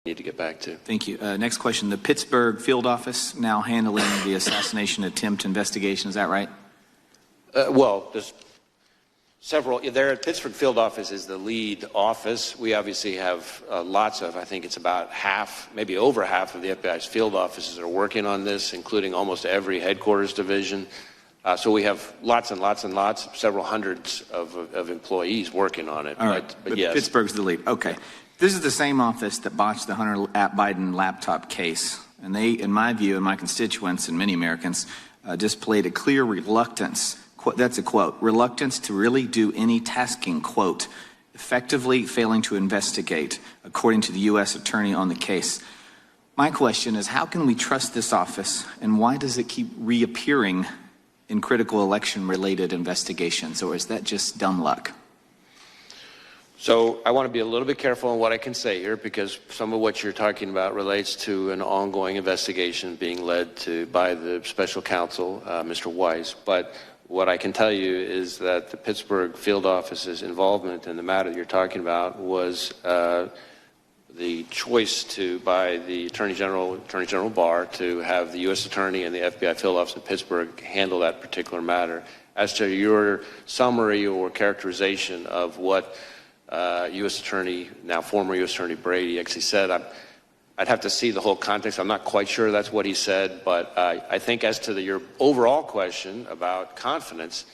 need to get back to. Thank you. Next question. The Pittsburgh field office now handling the assassination attempt investigation. Is that right? Well, there's several. There at Pittsburgh field office is the lead office. We obviously have lots of, I think it's about half, maybe over half of the FBI's field offices are working on this, including almost every headquarters division. So we have lots and lots and lots, several hundreds of employees working on it. All right. But yes. Pittsburgh's the lead. Okay. This is the same office that botched the Hunter Biden laptop case. And they, in my view, and my constituents and many Americans, displayed a clear reluctance, that's a quote, reluctance to really do any tasking, quote, effectively failing to investigate, according to the U.S. attorney on the case. My question is, how can we trust this office, and why does it keep reappearing in critical election-related investigations, or is that just dumb luck? So I want to be a little bit careful on what I can say here, because some of what you're talking about relates to an ongoing investigation being led by the special counsel, Mr. Weiss. But what I can tell you is that the Pittsburgh field office's involvement in the matter you're talking about was the choice by the Attorney General Barr to have the U.S. Attorney and the FBI field office in Pittsburgh handle that particular matter. As to your summary or characterization of what U.S. Attorney, now former U.S. Attorney Brady actually said, I'd have to see the whole context. I'm not quite sure that's what he said, but I think as to your overall question about confidence,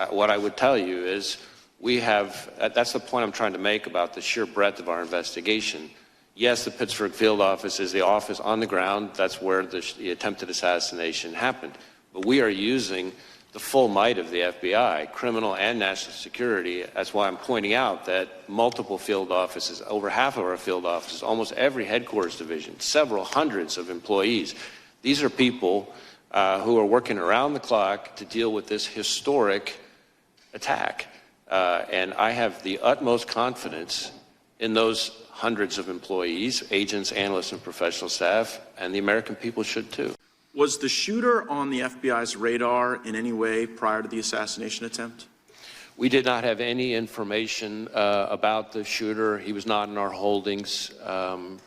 what I would tell you is we have, that's the point I'm trying to make about the sheer breadth of our investigation. Yes, the Pittsburgh field office is the office on the ground. That's where the attempted assassination happened. But we are using the full might of the FBI, criminal and national security. That's why I'm pointing out that multiple field offices, over half of our field offices, almost every headquarters division, several hundreds of employees. These are people who are working around the clock to deal with this historic attack. And I have the utmost confidence in those hundreds of employees, agents, analysts, and professional staff, and the American people should too. Was the shooter on the FBI's radar in any way prior to the assassination attempt? We did not have any information about the shooter. He was not in our holdings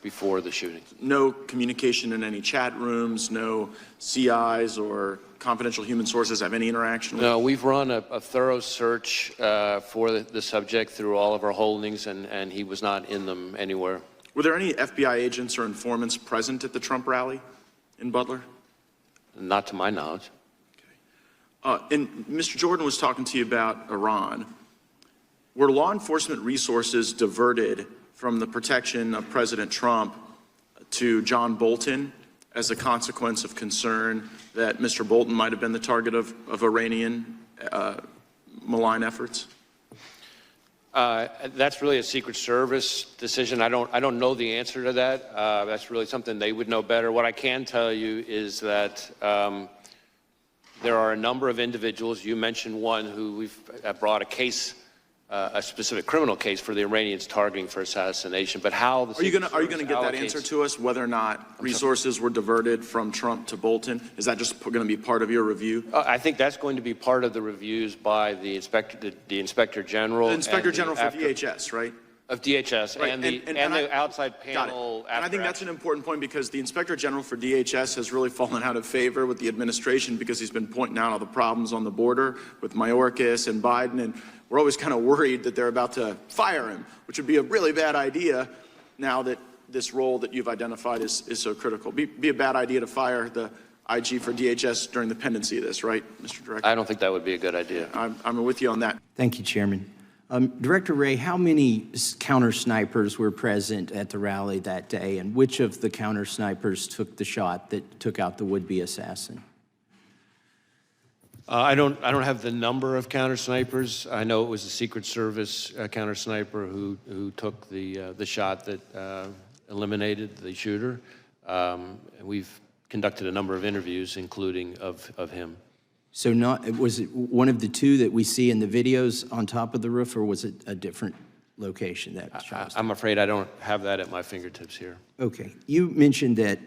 before the shooting. No communication in any chat rooms, no CIs or confidential human sources have any interaction with? No, we've run a thorough search for the subject through all of our holdings, and he was not in them anywhere. Were there any FBI agents or informants present at the Trump rally in Butler? Not to my knowledge. Okay. And Mr. Jordan was talking to you about Iran. Were law enforcement resources diverted from the protection of President Trump to John Bolton as a consequence of concern that Mr. Bolton might have been the target of Iranian malign efforts? That's really a Secret Service decision. I don't know the answer to that. That's really something they would know better. What I can tell you is that there are a number of individuals. You mentioned one who we've brought a case, a specific criminal case for the Iranians targeting for assassination. But how the are you going to get that answer to us? Whether or not resources were diverted from Trump to Bolton? Is that just going to be part of your review? I think that's going to be part of the reviews by the Inspector General. The Inspector General for DHS, right? Of DHS, right. and the outside panel. And I think that's an important point, because the Inspector General for DHS has really fallen out of favor with the administration because he's been pointing out all the problems on the border with Mayorkas and Biden, and we're always kind of worried that they're about to fire him, which would be a really bad idea now that this role that you've identified is so critical. Be a bad idea to fire the IG for DHS during the pendency of this, right, Mr. Director? I don't think that would be a good idea. I'm with you on that. Thank you, Chairman. Director Wray, how many counter snipers were present at the rally that day, and which of the counter snipers took the shot that took out the would-be assassin? I don't have the number of counter snipers. I know it was the Secret Service counter sniper who took the shot that eliminated the shooter. And we've conducted a number of interviews, including of him. So was it one of the two that we see in the videos on top of the roof, or was it a different location that shot? I'm afraid I don't have that at my fingertips here. Okay. You mentioned that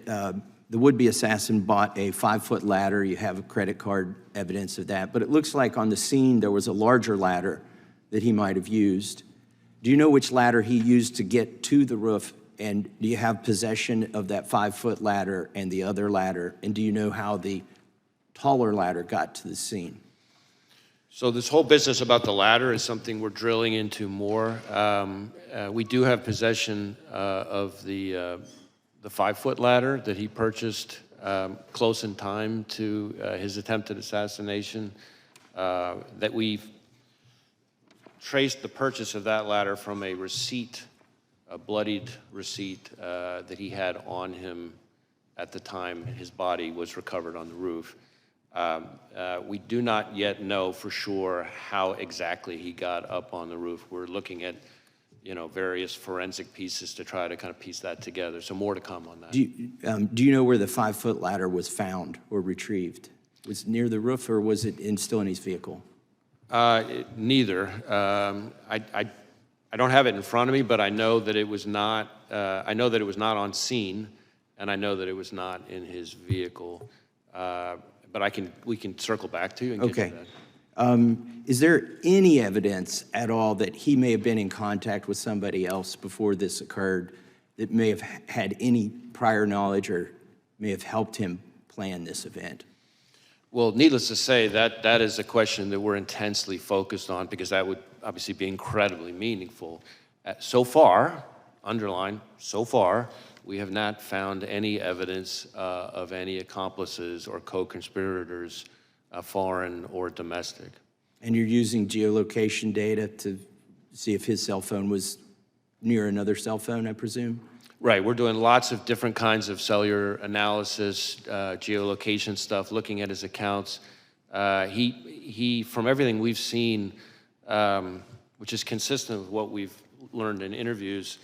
the would-be assassin bought a 5-foot ladder. You have credit card evidence of that. But it looks like on the scene there was a larger ladder that he might have used. Do you know which ladder he used to get to the roof And do you have possession of that 5-foot ladder and the other ladder? And do you know how the taller ladder got to the scene? So this whole business about the ladder is something we're drilling into more. We do have possession of the 5-foot ladder that he purchased close in time to his attempted assassination. That we've traced the purchase of that ladder from a receipt, a bloodied receipt that he had on him at the time his body was recovered on the roof. We do not yet know for sure how exactly he got up on the roof. We're looking at, various forensic pieces to try to kind of piece that together. So more to come on that. Do you know where the 5-foot ladder was found or retrieved? Was it near the roof, or was it still in his vehicle? Neither. I don't have it in front of me, but I know that it was not. I know that it was not on scene, and I know that it was not in his vehicle. But we can circle back to you and get to that. Is there any evidence at all that he may have been in contact with somebody else before this occurred that may have had any prior knowledge or may have helped him plan this event? Well, needless to say, that is a question that we're intensely focused on, because that would obviously be incredibly meaningful. So far, underline, so far, we have not found any evidence of any accomplices or co-conspirators, foreign or domestic. And you're using geolocation data to see if his cell phone was near another cell phone, I presume? Right, we're doing lots of different kinds of cellular analysis, geolocation stuff, looking at his accounts. He, from everything we've seen, which is consistent with what we've learned in interviews,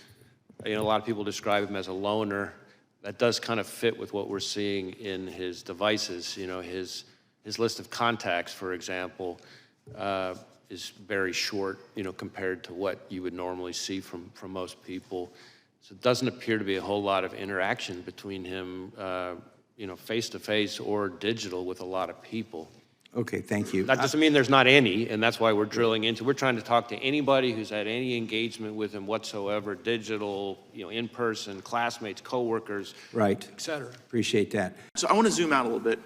a lot of people describe him as a loner. That does kind of fit with what we're seeing in his devices. His list of contacts, for example, is very short, compared to what you would normally see from most people. So it doesn't appear to be a whole lot of interaction between him, face-to-face or digital with a lot of people. Okay, thank you. That doesn't mean there's not any, and that's why we're drilling into. We're trying to talk to anybody who's had any engagement with him whatsoever, digital, in person, classmates, coworkers, right, et cetera. Appreciate that. So I want to zoom out a little bit.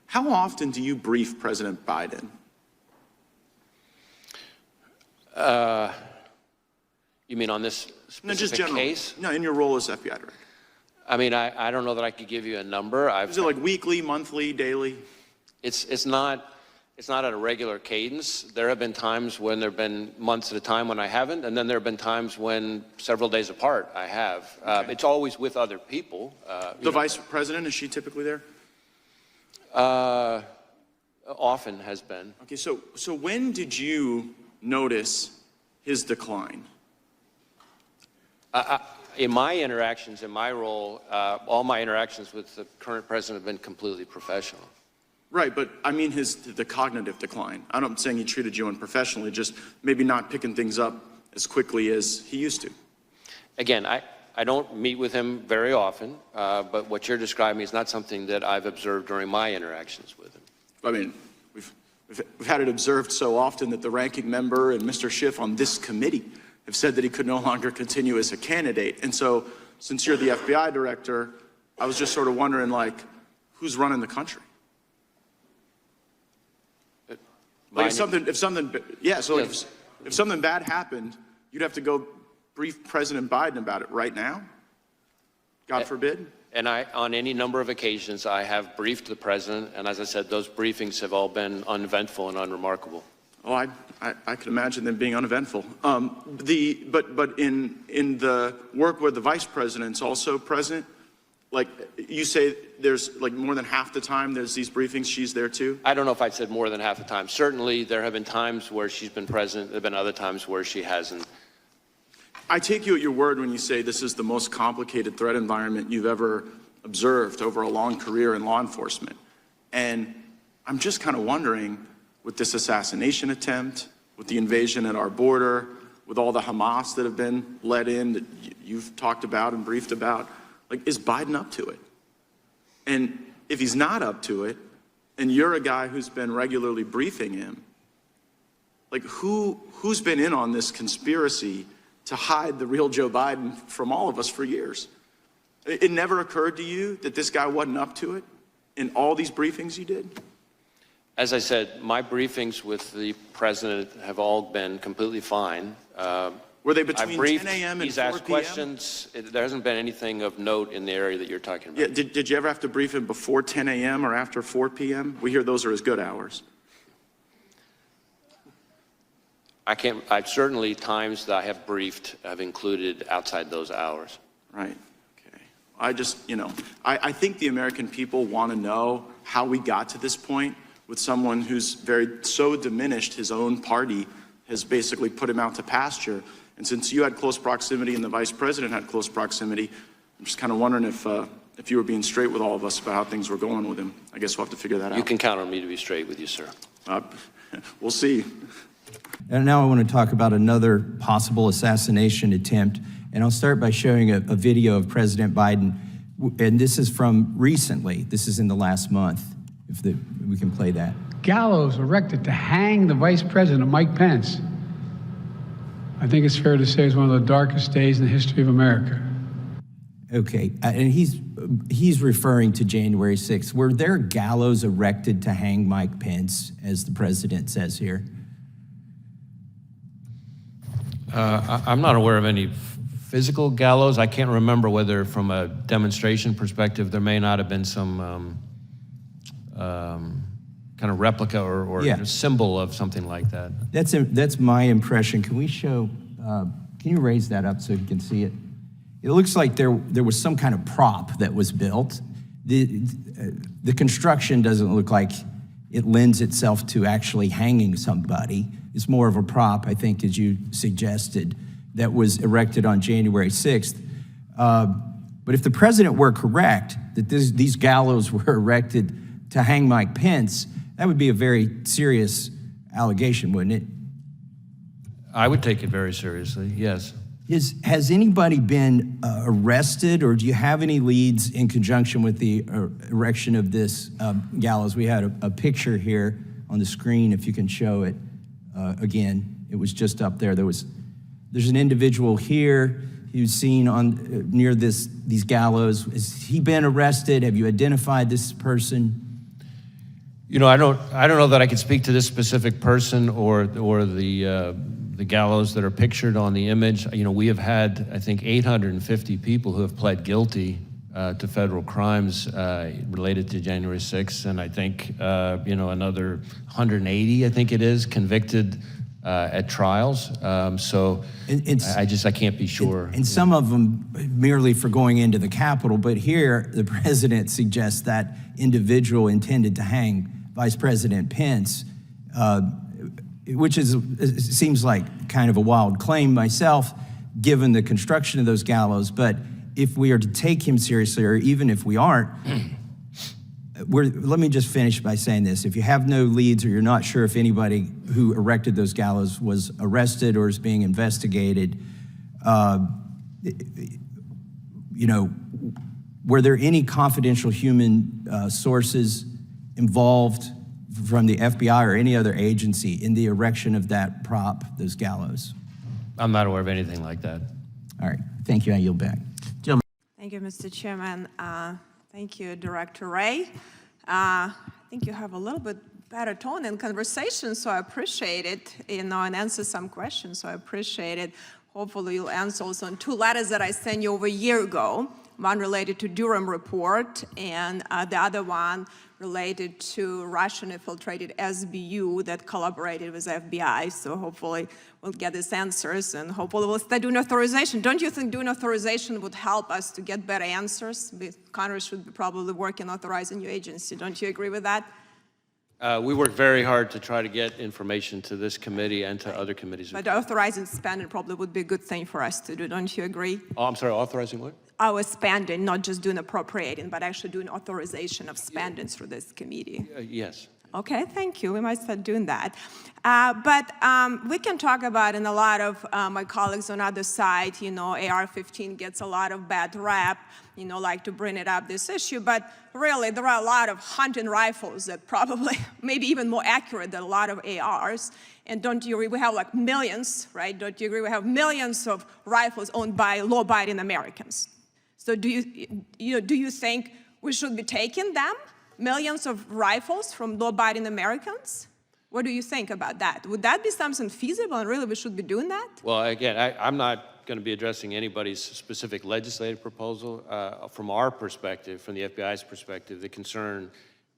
How often do you brief President Biden? You mean on this specific case? No, in your role as FBI director. I mean, I don't know that I could give you a number. Is it like weekly, monthly, daily? It's not at a regular cadence. There have been times when there have been months at a time when I haven't, and then there have been times when several days apart I have. Okay. It's always with other people. The vice president, is she typically there? Often has been. Okay, so when did you notice his decline? In my interactions, in my role, all my interactions with the current president have been completely professional. Right, but I mean the cognitive decline. I'm not saying he treated you unprofessionally, just maybe not picking things up as quickly as he used to. Again, I don't meet with him very often, but what you're describing is not something that I've observed during my interactions with him. I mean, we've had it observed so often that the ranking member and Mr. Schiff on this committee have said that he could no longer continue as a candidate. And so, since you're the FBI director, I was just sort of wondering, who's running the country? If something bad happened, you'd have to go brief President Biden about it right now? God forbid? And on any number of occasions, I have briefed the president, and as I said, those briefings have all been uneventful and unremarkable. Oh, I could imagine them being uneventful. But in the work where the vice president's also present, you say there's more than half the time there's these briefings, she's there too? I don't know if I'd said more than half the time. Certainly, there have been times where she's been present. There have been other times where she hasn't. I take you at your word when you say this is the most complicated threat environment you've ever observed over a long career in law enforcement. And I'm just kind of wondering, with this assassination attempt, with the invasion at our border, with all the Hamas that have been let in that you've talked about and briefed about, is Biden up to it? And if he's not up to it, and you're a guy who's been regularly briefing him, who's been in on this conspiracy to hide the real Joe Biden from all of us for years. It never occurred to you that this guy wasn't up to it in all these briefings you did? As I said, my briefings with the president have all been completely fine. Were they I between briefed, 10 a.m. and he's 4 asked p.m.? questions. There hasn't been anything of note in the area that you're talking about. Yeah, did you ever have to brief him before 10 a.m. or after 4 p.m.? We hear those are as good hours. I've certainly times that I have briefed have included outside those hours. Right. Okay. I just, I think the American people want to know how we got to this point with someone who's so diminished his own party has basically put him out to pasture. And since you had close proximity and the vice president had close proximity, I'm just kind of wondering if you were being straight with all of us about how things were going with him. I guess we'll have to figure that out. You can count on me to be straight with you, sir. We'll see. And now I want to talk about another possible assassination attempt. And I'll start by showing a video of President Biden. And this is from recently. This is in the last month, if we can play that. Gallows erected to hang the Vice President, Mike Pence. I think it's fair to say it's one of the darkest days in the history of America. Okay, and he's referring to January 6th. Were there gallows erected to hang Mike Pence, as the president says here? I'm not aware of any physical gallows. I can't remember whether from a demonstration perspective there may not have been some kind of replica or symbol of something like that. That's my impression. Can we show, can you raise that up so you can see it? It looks like there was some kind of prop that was built. The construction doesn't look like it lends itself to actually hanging somebody. It's more of a prop, I think, as you suggested, that was erected on January 6th. But if the president were correct, that these gallows were erected to hang Mike Pence, that would be a very serious allegation, wouldn't it? I would take it very seriously, yes. Has anybody been arrested, or do you have any leads in conjunction with the erection of this gallows? We had a picture here on the screen, if you can show it again. It was just up there. There's an individual here who's seen near these gallows. Has he been arrested? Have you identified this person? I don't know that I could speak to this specific person or the gallows that are pictured on the image. We have had, I think, 850 people who have pled guilty to federal crimes related to January 6th, and I think, another 180, I think it is, convicted at trials. I can't be sure. And some of them merely for going into the Capitol, but here the president suggests that individual intended to hang Vice President Pence, which seems like kind of a wild claim myself, given the construction of those gallows. But if we are to take him seriously, or even if we aren't, let me just finish by saying this. If you have no leads, or you're not sure if anybody who erected those gallows was arrested or is being investigated, were there any confidential human sources involved from the FBI or any other agency in the erection of that prop, those gallows? I'm not aware of anything like that. All right, thank you. I yield back. Thank you, Mr. Chairman. Thank you, Director Wray. I think you have a little bit better tone in conversation, so I appreciate it, and answer some questions, so I appreciate it. Hopefully you'll answer also on 2 letters that I sent you over a year ago, one related to Durham report, and the other one related to Russian-infiltrated SBU that collaborated with FBI. So hopefully we'll get these answers, and hopefully we'll start doing authorization. Don't you think doing authorization would help us to get better answers? Congress should be probably working on authorizing your agency. Don't you agree with that? We work very hard to try to get information to this committee and to other committees. But authorizing spending probably would be a good thing for us to do. Don't you agree? Oh, I'm sorry, authorizing what? Our spending, not just doing appropriating, but actually doing authorization of spending through this committee. Yes. Okay, thank you. We might start doing that. But we can talk about, and a lot of my colleagues on other side, you know, AR-15 gets a lot of bad rap, you know, like to bring it up, this issue. But really, there are a lot of hunting rifles that probably, maybe even more accurate than a lot of ARs. And don't you agree, we have like millions, right? Don't you agree, we have millions of rifles owned by law-abiding Americans. So do you think we should be taking them, millions of rifles from law-abiding Americans? What do you think about that? Would that be something feasible, and really we should be doing that? Well, again, I'm not going to be addressing anybody's specific legislative proposal. From our perspective, from the FBI's perspective, the concern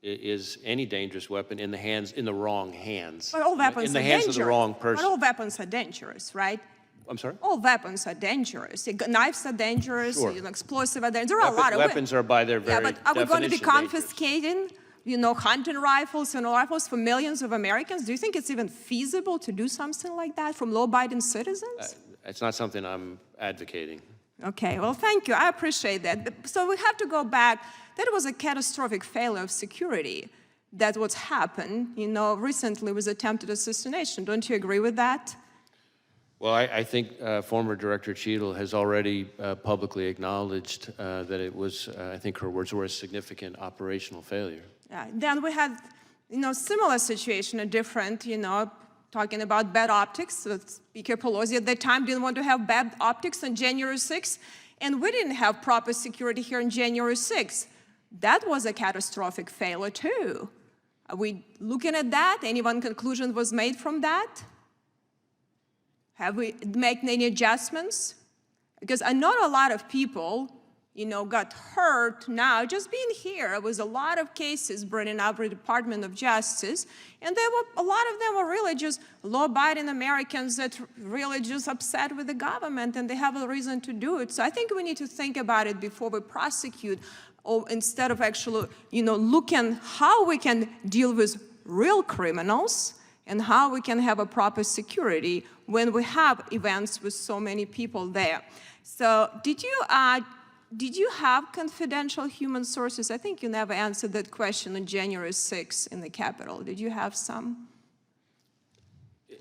is any dangerous weapon in the wrong hands. But all weapons in the are hands dangerous. of the wrong person. But all weapons are dangerous, right? I'm sorry? All weapons are dangerous. Knives are dangerous, Sure. explosive are dangerous. There are a lot of weapons are by their very but are we going to be definition confiscating, you know, hunting rifles and rifles for millions of Americans? Do you think it's even feasible to do something like that from law-abiding citizens? It's not something I'm advocating. Okay, well, thank you. I appreciate that. So we have to go back. That was a catastrophic failure of security. That's what's happened, you know, recently with attempted assassination. Don't you agree with that? Well, I think former Director Cheadle has already publicly acknowledged that it was, I think her words were, a significant operational failure. Yeah. Then we had, you know, similar situation, a different, you know, talking about bad optics. So Speaker Pelosi at that time didn't want to have bad optics on January 6th, and we didn't have proper security here on January 6th. That was a catastrophic failure too. Are we looking at that? Any one conclusion was made from that? Have we made any adjustments? Because I know a lot of people, you know, got hurt now just being here. There was a lot of cases bringing up the Department of Justice, and a lot of them were really just law-abiding Americans that really just upset with the government, and they have a reason to do it. So I think we need to think about it before we prosecute, or instead of actually, you know, looking how we can deal with real criminals and how we can have a proper security when we have events with so many people there. So did you have confidential human sources? I think you never answered that question on January 6th in the Capitol. Did you have some?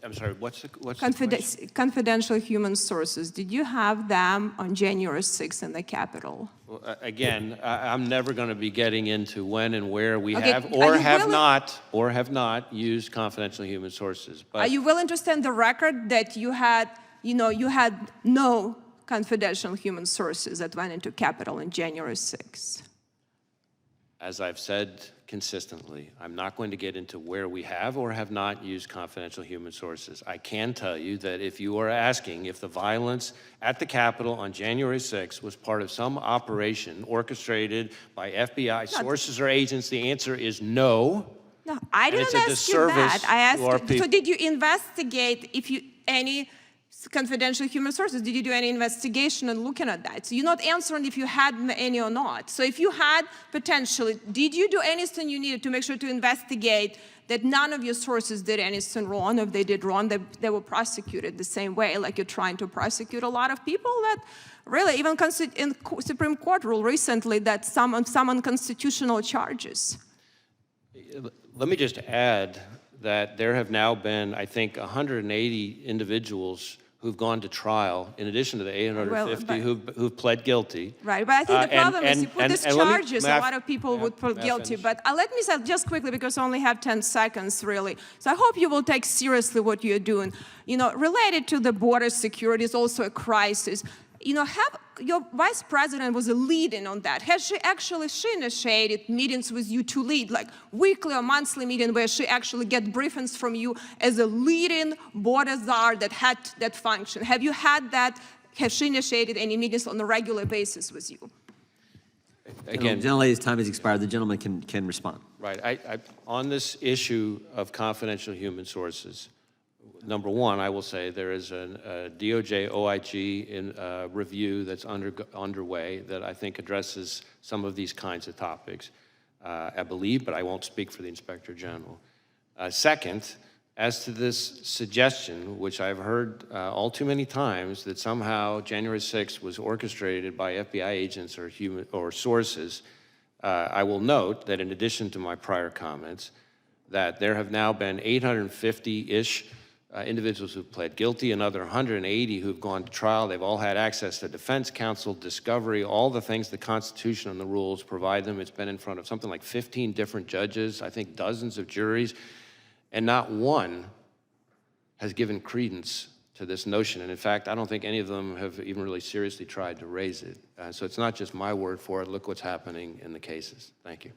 I'm sorry, what's the question? Confidential human sources. Did you have them on January 6th in the Capitol? Well, again, I'm never going to be getting into when and where we Okay, have or have not used confidential human sources. But are you willing to stand the record that you had, you know, you had no confidential human sources that went into Capitol on January 6th? As I've said consistently, I'm not going to get into where we have or have not used confidential human sources. I can tell you that if you are asking if the violence at the Capitol on January 6th was part of some operation orchestrated by FBI sources or agents, the answer is no. No, I didn't ask you that. I asked, so did you investigate any confidential human sources? Did you do any investigation and looking at that? So you're not answering if you had any or not. So if you had potentially, did you do anything you needed to make sure to investigate that none of your sources did anything wrong? If they did wrong, they were prosecuted the same way, like you're trying to prosecute a lot of people that really, even in Supreme Court ruled recently that some unconstitutional charges. Let me just add that there have now been, I think, 180 individuals who've gone to trial, in addition to the 850 who've pled guilty. Right, but I think the problem is you put these charges, a lot of people would put guilty. But let me say just quickly, because I only have 10 seconds, really. So I hope you will take seriously what you're doing. You know, related to the border security is also a crisis. You know, your vice president was a lead-in on that. Has she initiated meetings with you to lead, like weekly or monthly meeting where she actually get briefings from you as a leading border czar that had that function? Have you had that? Has she initiated any meetings on a regular basis with you? Again, Gentlelady's time has expired. The gentleman can respond. Right. On this issue of confidential human sources, number one, I will say there is a DOJ OIG review that's underway that I think addresses some of these kinds of topics, I believe, but I won't speak for the Inspector General. Second, as to this suggestion, which I've heard all too many times, that somehow January 6th was orchestrated by FBI agents or sources, I will note that in addition to my prior comments, that there have now been 850-ish individuals who've pled guilty, another 180 who've gone to trial. They've all had access to defense counsel, discovery, all the things the Constitution and the rules provide them. It's been in front of something like 15 different judges, I think dozens of juries, and not one has given credence to this notion. And in fact, I don't think any of them have even really seriously tried to raise it. So it's not just my word for it. Look what's happening in the cases. Thank you.